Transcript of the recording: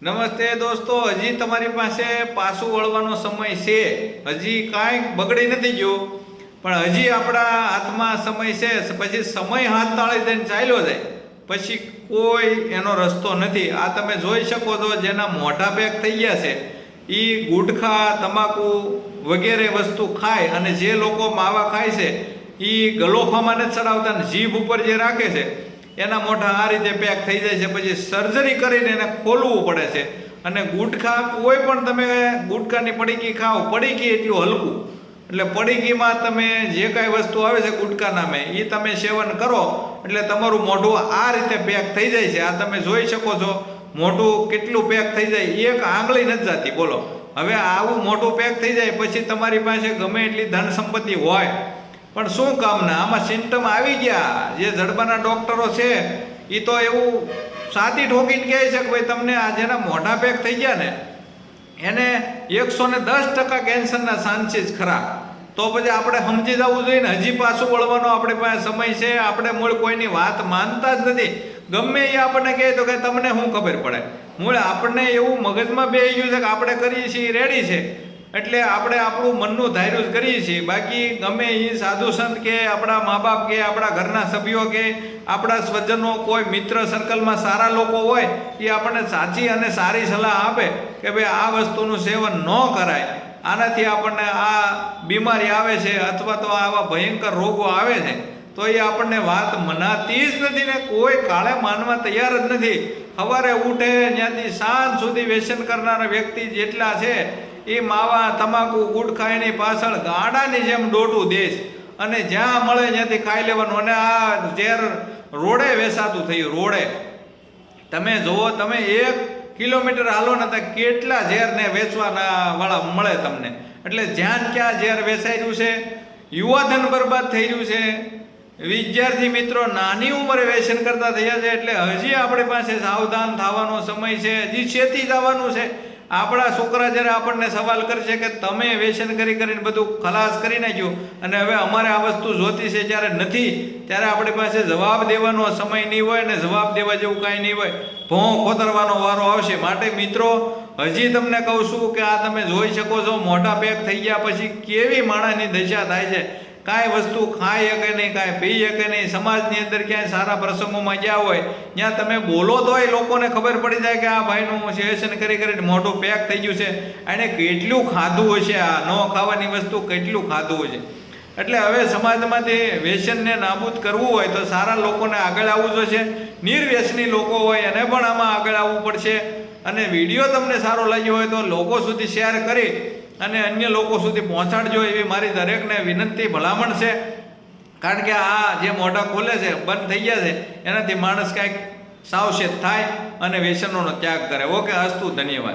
નમસ્તે દોસ્તો, હજી તમારી પાસે પાછું વળવાનો સમય છે. હજી કાંઈ બગડી નથી ગયું, પણ હજી આપણા હાથમાં સમય છે. પછી સમય હાથ તાળી દઈને ચાલ્યો જાય પછી કોઈ એનો રસ્તો નથી. આ તમે જોઈ શકો છો, જેના મોઢા પેક થઈ ગયા છે એ ગુટખા, તમાકુ વગેરે વસ્તુ ખાય, અને જે લોકો માવા ખાય છે એ ગલોફામાં નથી ચડાવતા ને જીભ ઉપર જે રાખે છે એના મોઢા આ રીતે પેક થઈ જાય છે. પછી સર્જરી કરીને એને ખોલવું પડે છે. અને ગુટખા, કોઈ પણ તમે ગુટખાની પડીકી ખાઓ, પડીકી એટલું હલકું, એટલે પડીકીમાં તમે જે કાંઈ વસ્તુ આવે છે ગુટખા નામે એ તમે સેવન કરો એટલે તમારું મોઢું આ રીતે પેક થઈ જાય છે. આ તમે જોઈ શકો છો, મોઢું કેટલું પેક થઈ જાય, એક આંગળી નથી જાતી. બોલો, હવે આવું મોઢું પેક થઈ જાય પછી તમારી પાસે ગમે એટલી ધન સંપત્તિ હોય પણ શું કામના? આમાં સિમ્ટમ આવી ગયા. જે જડબાના ડોક્ટરો છે એ તો એવું સાતી ઠોકીને કહે છે કે ભાઈ તમને આ જેના મોઢા પેક થઈ ગયા ને એને 110% કેન્સરના ચાન્સીસ ખરા. તો પછી આપણે સમજી જવું જોઈએ ને, હજી પાછું વળવાનો આપણી પાસે સમય છે. આપણે મૂળ કોઈની વાત માનતા જ નથી. ગમે એ આપણને કહે તો કે તમને શું ખબર પડે? મૂળ આપણને એવું મગજમાં બેસી ગયું છે કે આપણે કરીએ છીએ રેડી છે એટલે આપણે આપણું મનનું ધાર્યું જ કરીએ છીએ. બાકી ગમે એ સાધુ સંત કે આપણા મા બાપ કે આપણા ઘરના સભ્યો કે આપણા સ્વજનો, કોઈ મિત્ર સર્કલમાં સારા લોકો હોય એ આપણને સાચી અને સારી સલાહ આપે કે ભાઈ આ વસ્તુનું સેવન ન કરાય, આનાથી આપણને આ બીમારી આવે છે અથવા તો આવા ભયંકર રોગો આવે છે, તો એ આપણને વાત મનાતી જ નથી ને કોઈ કાળે માનવા તૈયાર જ નથી. સવારે ઉઠે ત્યાંથી સાંજ સુધી વ્યસન કરનારા વ્યક્તિ જેટલા છે એ માવા, તમાકુ, ગુટખા એની પાછળ ગાડાની જેમ દોડવું દેશ, અને જ્યાં મળે ત્યાંથી ખાઈ લેવાનું. અને આ ઝેર રોડે વેચાતું થયું. રોડે તમે જુઓ, તમે 1 કિલોમીટર હાલો ને ત્યાં કેટલા ઝેરને વેચવાના વાળા મળે તમને. એટલે જ્યાં ક્યાં ઝેર વેચાઈ રહ્યું છે, યુવાધન બરબાદ થઈ રહ્યું છે, વિદ્યાર્થી મિત્રો નાની ઉંમરે વ્યસન કરતા થયા છે. એટલે હજી આપણી પાસે સાવધાન થવાનો સમય છે. હજી છેતી જવાનું છે. આપણા છોકરા જ્યારે આપણને સવાલ કરશે કે તમે વ્યસન કરીને બધું ખલાસ કરી નાખ્યું અને હવે અમારે આ વસ્તુ જોતી છે, જ્યારે નથી ત્યારે આપણી પાસે જવાબ દેવાનો સમય નહીં હોય ને જવાબ દેવા જેવું કાંઈ નહીં હોય. ભોં ખોતરવાનો વારો આવશે. માટે મિત્રો, હજી તમને કહું છું કે આ તમે જોઈ શકો છો, મોઢા પેક થઈ ગયા પછી કેવી માણસની દશા થાય છે. કાંઈ વસ્તુ ખાઈ શકે નહીં, કાંઈ પી શકે નહીં. સમાજની અંદર ક્યાંય સારા પ્રસંગોમાં ગયા હોય ત્યાં તમે બોલો તોય લોકોને ખબર પડી જાય કે આ ભાઈનું વ્યસન કરીને મોઢું પેક થઈ ગયું છે, એણે કેટલું ખાધું હશે, આ ન ખાવાની વસ્તુ કેટલું ખાધું હશે. એટલે હવે સમાજમાંથી વ્યસનને નાબૂદ કરવું હોય તો સારા લોકોને આગળ આવવું જોઈશે. નિર્વ્યસની લોકો હોય એને પણ આમાં આગળ આવવું પડશે. અને વિડીયો તમને સારો લાગ્યો હોય તો લોકો સુધી શેર કરી અને અન્ય લોકો સુધી પહોંચાડજો એવી મારી દરેકને વિનંતી, ભલામણ છે. કારણ કે આ જે મોઢા ખોલે છે, બંધ થઈ ગયા છે, એનાથી માણસ કાંઈક સાવચેત થાય અને વ્યસનોનો ત્યાગ કરે. ઓકે, અસ્તુ, ધન્યવાદ.